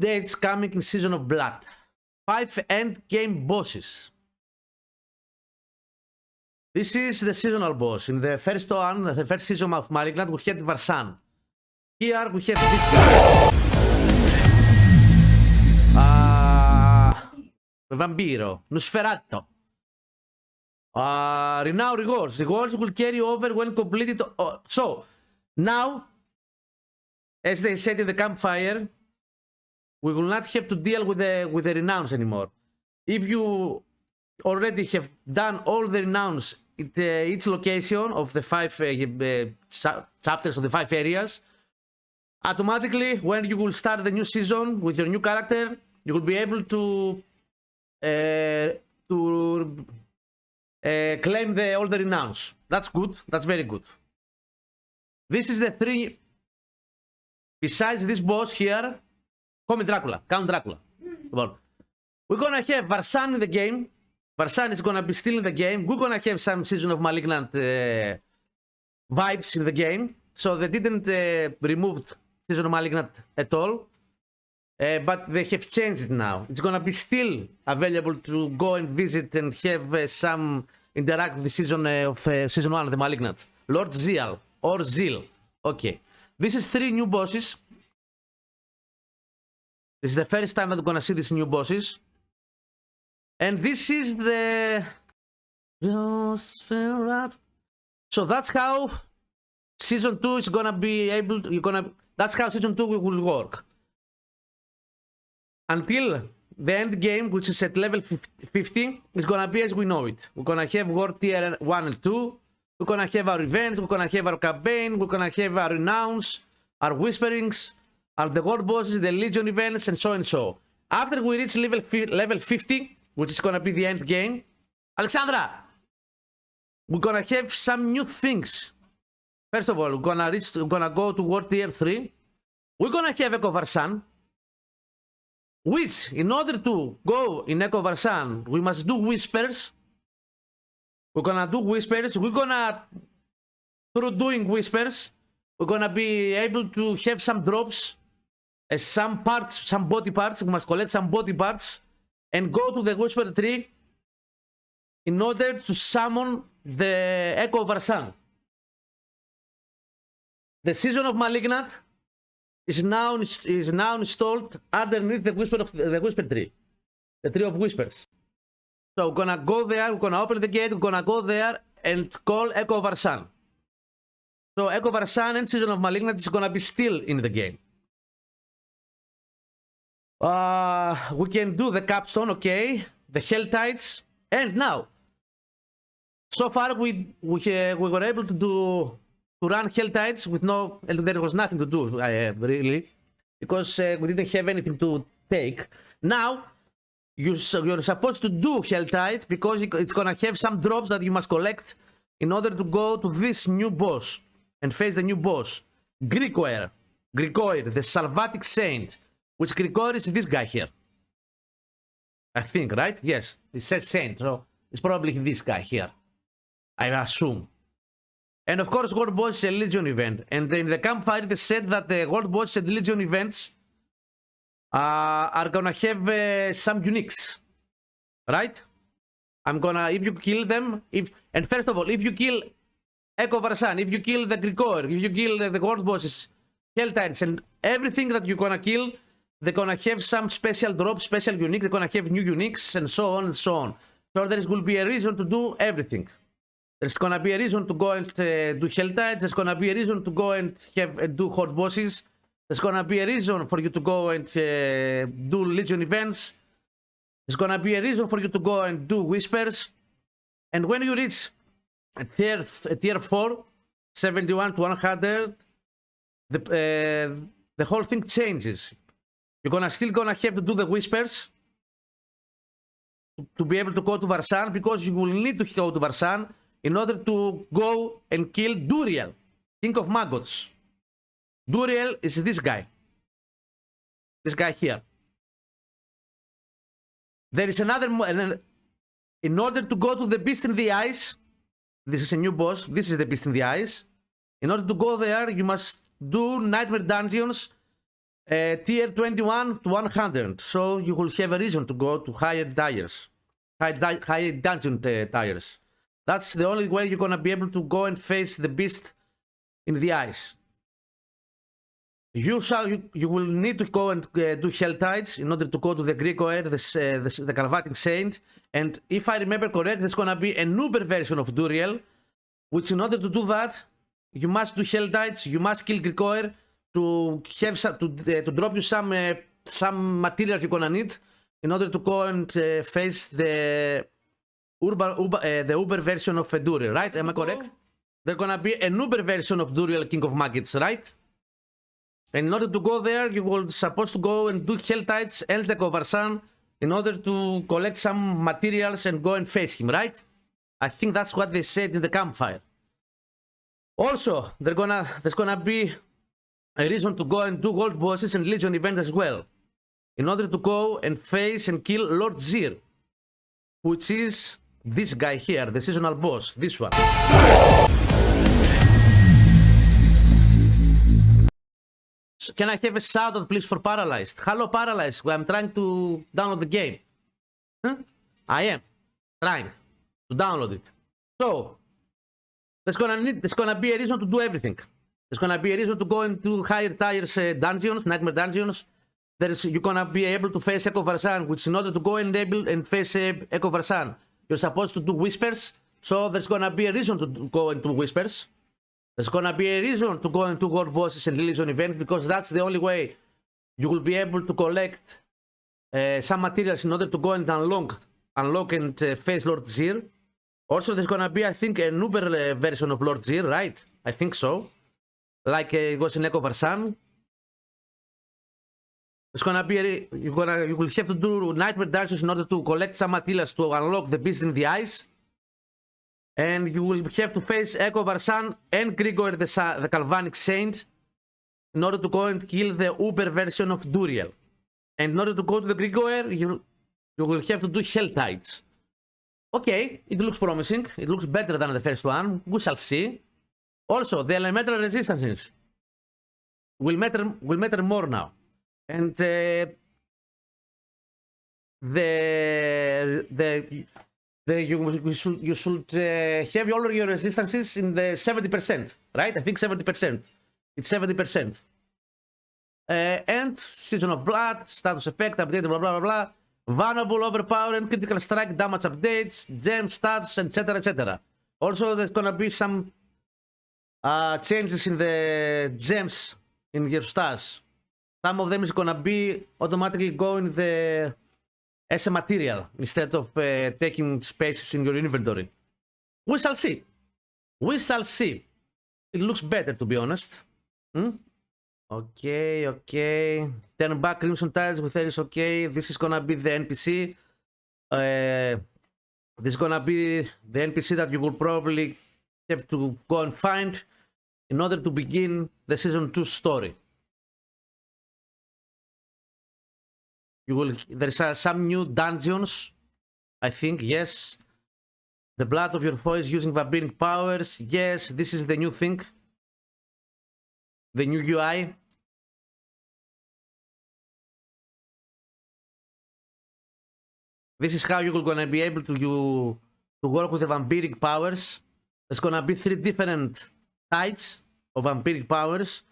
updates coming in Season of Blood. 5 end game bosses. This is the seasonal boss. In the first one, the first season of Malignant, we had Varsan. Here we have this guy. Vampiro. Nosferatu. Renown rewards. Rewards will carry over when completed. So, now, as they said in the campfire, we will not have to deal with the renowns anymore. If you already have done all the renowns at each location of the 5 chapters of the 5 areas, automatically when you will start the new season with your new character, you will be able to claim all the renowns. That's good. That's very good. This is the 3. Besides this boss here, Count Dracula. We're gonna have Varsan in the game. Varsan is gonna be still in the game. We're gonna have some Season of Malignant vibes in the game. So they didn't remove Season of Malignant at all. But they have changed it now. It's gonna be still available to go and visit and have some interact with the season of Season 1 of the Malignant. Lord Zeal or Zeal. Okay. This is 3 new bosses. This is the first time that we're gonna see these new bosses. And this is the... So that's how Season 2 is gonna be able to... That's how Season 2 will work. Until the end game, which is at level 50, is gonna be as we know it. We're gonna have World Tier 1 and 2. We're gonna have our events, we're gonna have our campaign, we're gonna have our renowns, our whisperings, our the world bosses, the Legion events, and so and so. After we reach level 50, which is gonna be the end game, Alexandra, we're gonna have some new things. First of all, we're gonna go to World Tier 3. We're gonna have Echo Varsan, which, in order to go in Echo Varsan, we must do whispers. We're gonna do whispers. We're gonna, through doing whispers, we're gonna be able to have some drops, some parts, some body parts. We must collect some body parts and go to the whisper tree in order to summon the Echo Varsan. The Season of Malignant is now installed underneath the whisper tree, the tree of whispers. So we're gonna go there, we're gonna open the gate, we're gonna go there and call Echo Varsan. So Echo Varsan and Season of Malignant is gonna be still in the game. We can do the capstone, okay, the Hell Tides, and now, so far we were able to run Hell Tides with no, and there was nothing to do really, because we didn't have anything to take. Now you're supposed to do Hell Tide because it's gonna have some drops that you must collect in order to go to this new boss and face the new boss, Grigoire, the Salvatic Saint. Which Grigoire is this guy here, I think, right? Yes, it says Saint, so it's probably this guy here, I assume. And of course, World Boss is a Legion event. And in the campfire, they said that the World Boss and Legion events are gonna have some uniques, right? I'm gonna, if you kill them, and first of all, if you kill Echo Varsan, if you kill the Grigoire, if you kill the World Bosses, Hell Tides, and everything that you're gonna kill, they're gonna have some special drops, special uniques, they're gonna have new uniques, and so on and so on. So there will be a reason to do everything. There's gonna be a reason to go and do Hell Tides. There's gonna be a reason to go and do Horde Bosses. There's gonna be a reason for you to go and do Legion events. There's gonna be a reason for you to go and do Whispers. And when you reach tier 4, 71 to 100, the whole thing changes. You're still gonna have to do the Whispers to be able to go to Varsan, because you will need to go to Varsan in order to go and kill Duriel, King of Maggots. Duriel is this guy. This guy here. There is another... In order to go to the Beast in the Eyes, this is a new boss, this is the Beast in the Eyes. In order to go there, you must do Nightmare Dungeons tier 21 to 100. So you will have a reason to go to higher tiers, higher dungeon tiers. That's the only way you're gonna be able to go and face the beast in the ice. You will need to go and do Hell Tides in order to go to the Greekoer, the Galvanic Saint. And if I remember correct, there's gonna be an Uber version of Duriel, which in order to do that, you must do Hell Tides, you must kill Greekoer to have to drop you some materials you're gonna need in order to go and face the Uber version of Duriel, right? Am I correct? There's gonna be an Uber version of Duriel, King of Maggots, right? And in order to go there, you were supposed to go and do Hell Tides and the Kovarsan in order to collect some materials and go and face him, right? I think that's what they said in the campfire. Also, there's gonna be a reason to go and do gold bosses and Legion events as well, in order to go and face and kill Lord Zir, which is this guy here, the seasonal boss, this one. So can I have a shout out please for Paralyzed? Hello Paralyzed, I'm trying to download the game. Huh? I am trying to download it. So there's gonna be a reason to do everything. There's gonna be a reason to go into higher tiers dungeons, nightmare dungeons. You're gonna be able to face Echo Varsan, which in order to go and face Echo Varsan, you're supposed to do Whispers. So there's gonna be a reason to go into Whispers. There's gonna be a reason to go into gold bosses and Legion events, because that's the only way you will be able to collect some materials in order to go and unlock and face Lord Zir. Also, there's gonna be, I think, an Uber version of Lord Zir, right? I think so. Like it was in Echo Varsan. It's gonna be you will have to do nightmare dungeons in order to collect some materials to unlock the beast in the ice. And you will have to face Echo Varsan and Grigor the Galvanic Saint in order to go and kill the Uber version of Duriel. And in order to go to the Grigor, you will have to do Hell Tides. Okay, it looks promising. It looks better than the first one. We shall see. Also, the elemental resistances will matter more now. And you should have all of your resistances in the 70%, right? I think 70%. It's 70%. And Season of Blood, status effect, update, blah, blah, blah, blah. Vulnerable, overpower, and critical strike, damage updates, gem stats, etc., etc. Also, there's gonna be some changes in the gems in your stats. Some of them is gonna be automatically going the as a material instead of taking spaces in your inventory. We shall see. We shall see. It looks better, to be honest. Okay, okay. Turn back Crimson Tides with Ares, okay. This is gonna be the NPC. This is gonna be the NPC that you will probably have to go and find in order to begin the Season 2 story. There's some new dungeons, I think, yes. The blood of your foes using vampiric powers, yes, this is the new thing. The new UI. This is how you're gonna be able to work with the vampiric powers. There's gonna be 3 different types of vampiric powers.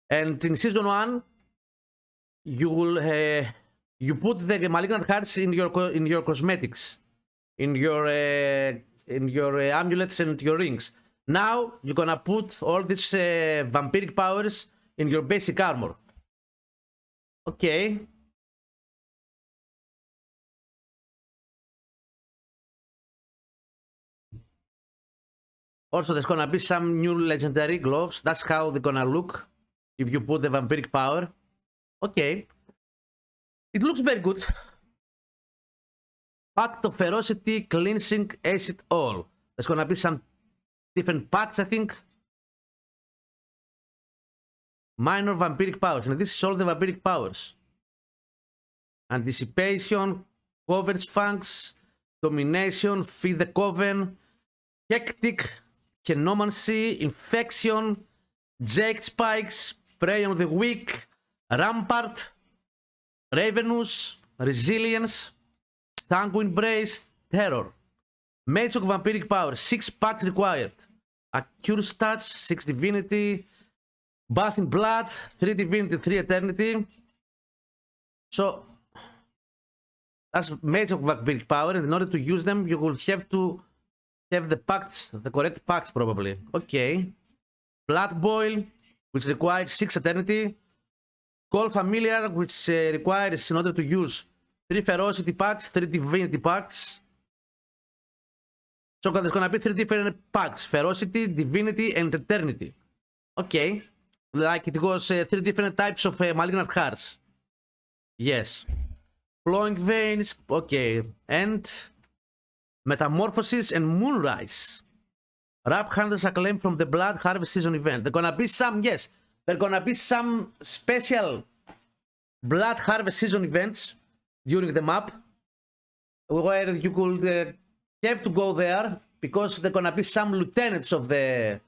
And in Season 1, you will you put the malignant hearts in your cosmetics, in your amulets and your rings. Now you're gonna put all these vampiric powers in your basic armor. Okay. Also, there's gonna be some new legendary gloves. That's how they're gonna look if you put the vampiric power. Okay. It looks very good. Pact of Ferocity, Cleansing, Acid All. There's gonna be some different paths, I think. Minor vampiric powers. And this is all the vampiric powers. Anticipation, Coverage Fangs, Domination, Feed the Coven, Hectic, Chenomancy, Infection, Jade Spikes, Prey on the Weak, Rampart, Ravenous, Resilience, Sanguine Brace, Terror. Mage of Vampiric Power, 6 packs required. Accurate Touch, 6 Divinity. Bath in Blood, 3 Divinity, 3 Eternity. So, that's Mage of Vampiric Power, and in order to use them, you will have to have the packs, the correct packs probably. Okay. Blood Boil, which requires 6 Eternity. Call Familiar, which requires, in order to use, 3 Ferocity packs, 3 Divinity packs. So there's gonna be 3 different packs: Ferocity, Divinity, and Eternity. Okay. Like it was 3 different types of Malignant Hearts. Yes. Flowing Veins, okay. And Metamorphosis and Moonrise. Wrap Hunter's Acclaim from the Blood Harvest Season event. There's gonna be some, yes, there's gonna be some special Blood Harvest Season events during the map where you could have to go there because there's gonna be some lieutenants of the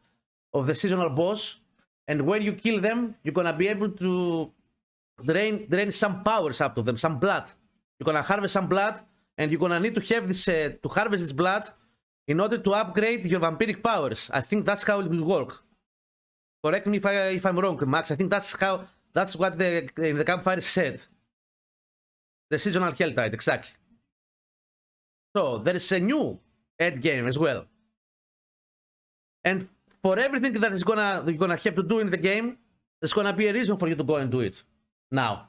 seasonal boss, and when you kill them, you're gonna be able to drain some powers out of them, some blood. You're gonna harvest some blood, and you're gonna need to have this to harvest this blood in order to upgrade your vampiric powers. I think that's how it will work. Correct me if I'm wrong, Max. I think that's what in the campfire said. The seasonal Helltide, exactly. So there is a new end game as well, and for everything that you're gonna have to do in the game, there's gonna be a reason for you to go and do it now.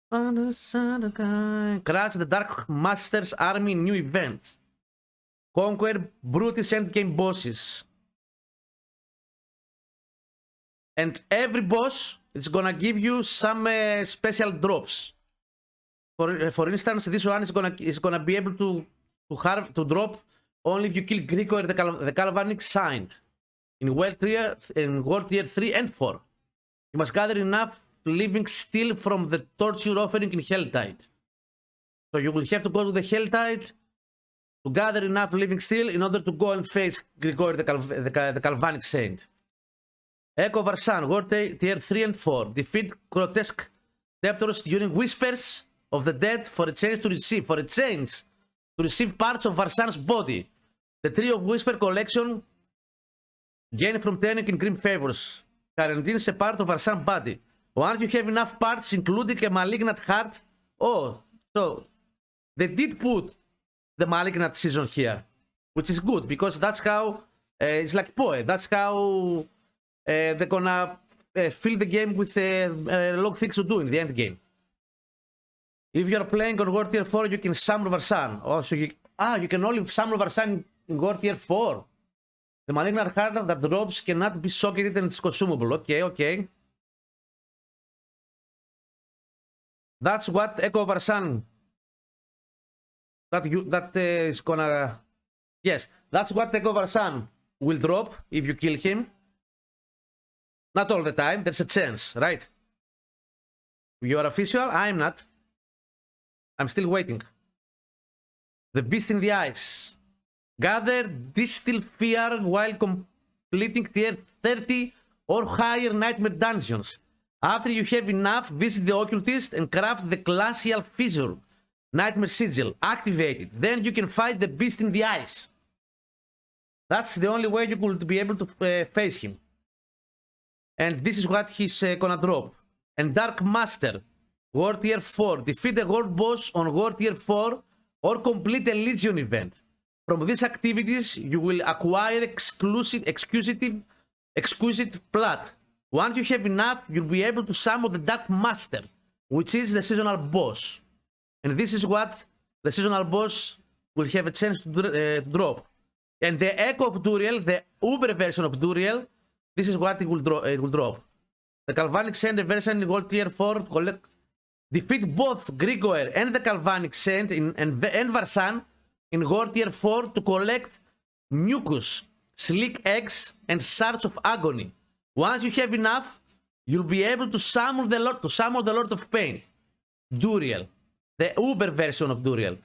Crash the Dark Master's Army new events. Conquer Brutus endgame bosses. And every boss is gonna give you some special drops. For instance, this one is gonna be able to drop only if you kill Grigor the Galvanic Saint in World Tier 3 and 4. You must gather enough living steel from the torture offering in Helltide. So you will have to go to the Helltide to gather enough living steel in order to go and face Grigor the Galvanic Saint. Echo Varsan, World Tier 3 and 4. Defeat grotesque debtors during Whispers of the Dead for a change to receive. Parts of Varsan's body. The Tree of Whisper collection gained from turning in grim favors. Quarantines a part of Varsan's body. Once you have enough parts, including a malignant heart. Oh, so they did put the malignant season here, which is good because that's how it's like Poe. That's how they're gonna fill the game with a lot of things to do in the end game. If you're playing on World Tier 4, you can summon Varsan. Oh, so you can only summon Varsan in World Tier 4. The malignant heart that drops cannot be socketed and it's consumable. Okay. That's what Echo Varsan. Is gonna. Yes, that's what Echo Varsan will drop if you kill him. Not all the time. There's a chance, right? You are official. I'm not. I'm still waiting. The Beast in the Ice. Gather distill fear while completing tier 30 or higher nightmare dungeons. After you have enough, visit the occultist and craft the glacial fissure. Nightmare sigil. Activate it. Then you can fight the Beast in the Ice. That's the only way you could be able to face him. And this is what he's gonna drop. And Dark Master. World Tier 4. Defeat a world boss on World Tier 4 or complete a Legion event. From these activities, you will acquire exquisite plot. Once you have enough, you'll be able to summon the Dark Master, which is the seasonal boss. And this is what the seasonal boss will have a chance to drop. And the Echo of Duriel, the Uber version of Duriel, this is what it will drop. The Galvanic Saint version in World Tier 4 defeat both Grigor and the Galvanic Saint and Varsan in World Tier 4 to collect Mucus, Slick Eggs, and Shards of Agony. Once you have enough, you'll be able to summon the Lord of Pain, Duriel, the Uber version of Duriel.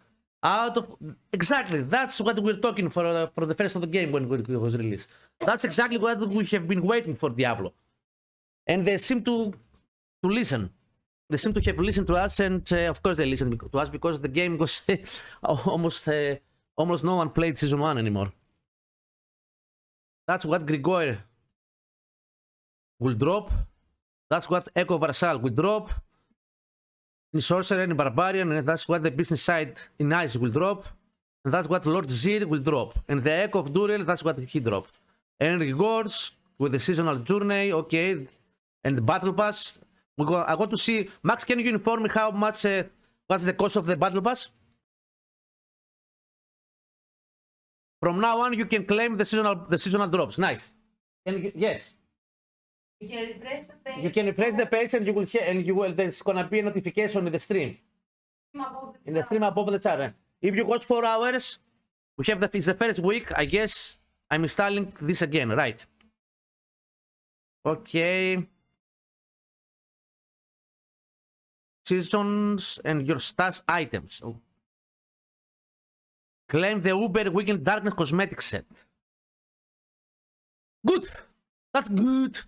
Exactly, that's what we're talking for the first of the game when it was released. That's exactly what we have been waiting for, Diablo. And they seem to listen. They seem to have listened to us, and of course they listened to us because the game was almost no one played season 1 anymore. That's what Grigor will drop. That's what Echo Varsal will drop in Sorcerer and Barbarian, and that's what the business side in Ice will drop. And that's what Lord Zir will drop. And the Echo of Duriel, that's what he dropped. And rewards with the seasonal journey, okay. And the battle pass. I want to see, Max, can you inform me how much, what's the cost of the battle pass? From now on, you can claim the seasonal drops. Nice. Yes. You can refresh the page. You can refresh the page, and you will. There's gonna be a notification in the stream. In the stream above the chat. Eh? If you watch 4 hours, we have it's the first week. I guess I'm installing this again, right? Okay. Seasons and your stash items. Oh. Claim the Uber Weekend Darkness Cosmetic Set. Good. That's good.